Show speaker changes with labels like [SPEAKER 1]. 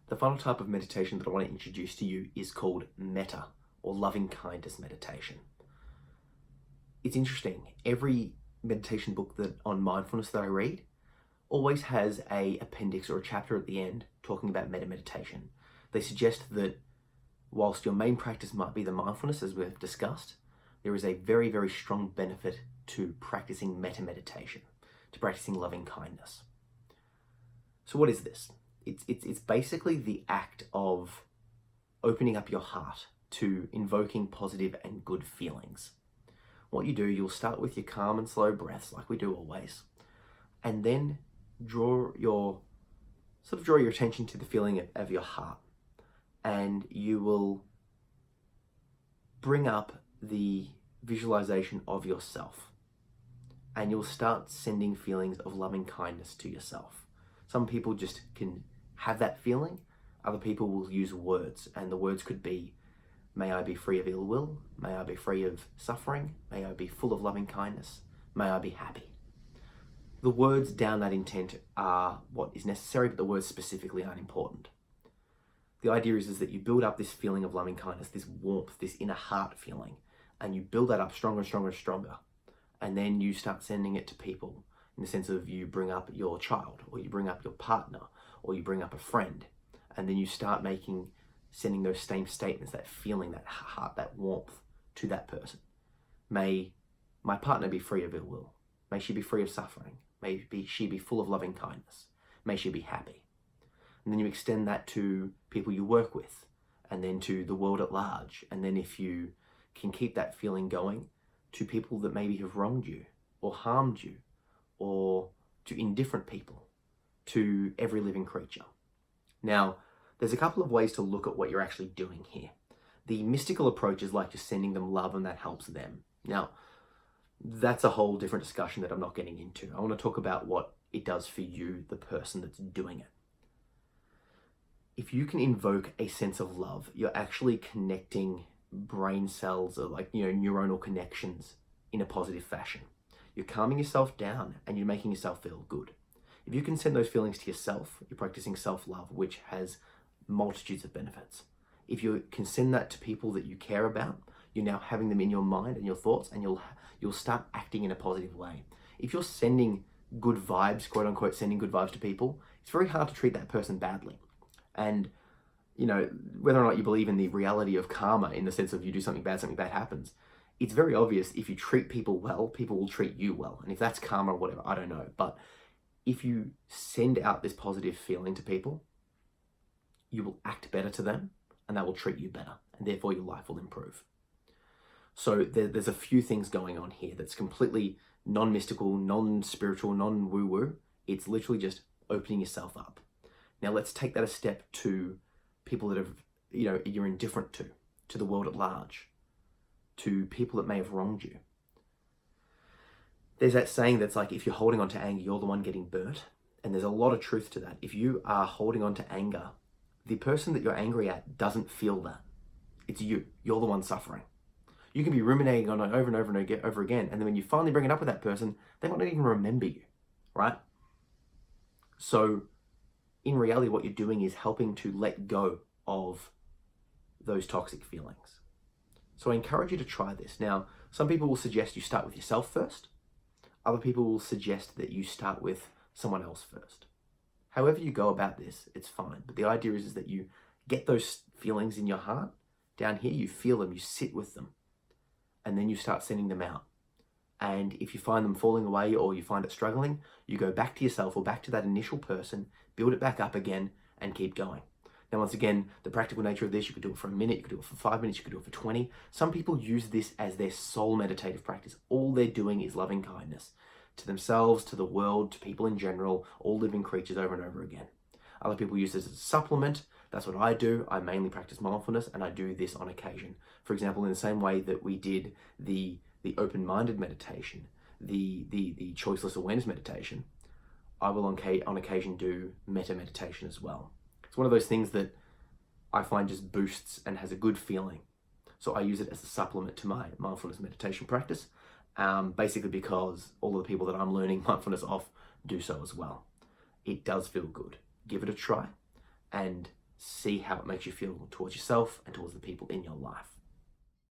[SPEAKER 1] The final type of meditation that I want to introduce to you is called metta, or loving kindness meditation. It's interesting. Every meditation book on mindfulness that I read always has a appendix or a chapter at the end talking about metta meditation. They suggest that whilst your main practice might be the mindfulness, as we've discussed, there is a very, very strong benefit to practicing metta meditation, to practicing loving kindness. So what is this? It's basically the act of opening up your heart to invoking positive and good feelings. What you do, you'll start with your calm and slow breaths, like we do always, and then draw your attention to the feeling of your heart, and you will bring up the visualization of yourself, and you'll start sending feelings of loving kindness to yourself. Some people just can have that feeling. Other people will use words, and the words could be, may I be free of ill will, may I be free of suffering, may I be full of loving kindness, may I be happy. The words down that intent are what is necessary, but the words specifically aren't important. The idea is that you build up this feeling of loving kindness, this warmth, this inner heart feeling, and you build that up stronger and stronger and stronger. And then you start sending it to people in the sense of you bring up your child, or you bring up your partner, or you bring up a friend, and then you start sending those same statements, that feeling, that heart, that warmth to that person. May my partner be free of ill will. May she be free of suffering. May she be full of loving kindness. May she be happy. And then you extend that to people you work with, and then to the world at large. And then if you can keep that feeling going to people that maybe have wronged you or harmed you, or to indifferent people, to every living creature. Now, there's a couple of ways to look at what you're actually doing here. The mystical approach is like just sending them love and that helps them. Now, that's a whole different discussion that I'm not getting into. I want to talk about what it does for you, the person that's doing it. If you can invoke a sense of love, you're actually connecting brain cells, or neuronal connections in a positive fashion. You're calming yourself down and you're making yourself feel good. If you can send those feelings to yourself, you're practicing self-love, which has multitudes of benefits. If you can send that to people that you care about, you're now having them in your mind and your thoughts, and you'll start acting in a positive way. If you're sending good vibes, quote unquote, sending good vibes to people, it's very hard to treat that person badly. And whether or not you believe in the reality of karma, in the sense of you do something bad happens, it's very obvious if you treat people well, people will treat you well. And if that's karma or whatever, I don't know. But if you send out this positive feeling to people, you will act better to them, and that will treat you better, and therefore your life will improve. So there's a few things going on here that's completely non-mystical, non-spiritual, non-woo-woo. It's literally just opening yourself up. Now let's take that a step to people that you're indifferent to the world at large, to people that may have wronged you. There's that saying that's like, if you're holding on to anger, you're the one getting burnt. And there's a lot of truth to that. If you are holding on to anger, the person that you're angry at doesn't feel that. It's you. You're the one suffering. You can be ruminating on it over and over and over again. And then when you finally bring it up with that person, they might not even remember you, right? So in reality, what you're doing is helping to let go of those toxic feelings. So I encourage you to try this. Now, some people will suggest you start with yourself first. Other people will suggest that you start with someone else first. However you go about this, it's fine. But the idea is that you get those feelings in your heart down here, you feel them, you sit with them, and then you start sending them out. And if you find them falling away or you find it struggling, you go back to yourself or back to that initial person, build it back up again, and keep going. Now, once again, the practical nature of this, you could do it for a minute, you could do it for 5 minutes, you could do it for 20. Some people use this as their sole meditative practice. All they're doing is loving kindness to themselves, to the world, to people in general, all living creatures over and over again. Other people use this as a supplement. That's what I do. I mainly practice mindfulness, and I do this on occasion. For example, in the same way that we did the open-minded meditation, the choiceless awareness meditation, I will on occasion do metta meditation as well. It's one of those things that I find just boosts and has a good feeling. So I use it as a supplement to my mindfulness meditation practice, basically because all of the people that I'm learning mindfulness off do so as well. It does feel good. Give it a try and see how it makes you feel towards yourself and towards the people in your life.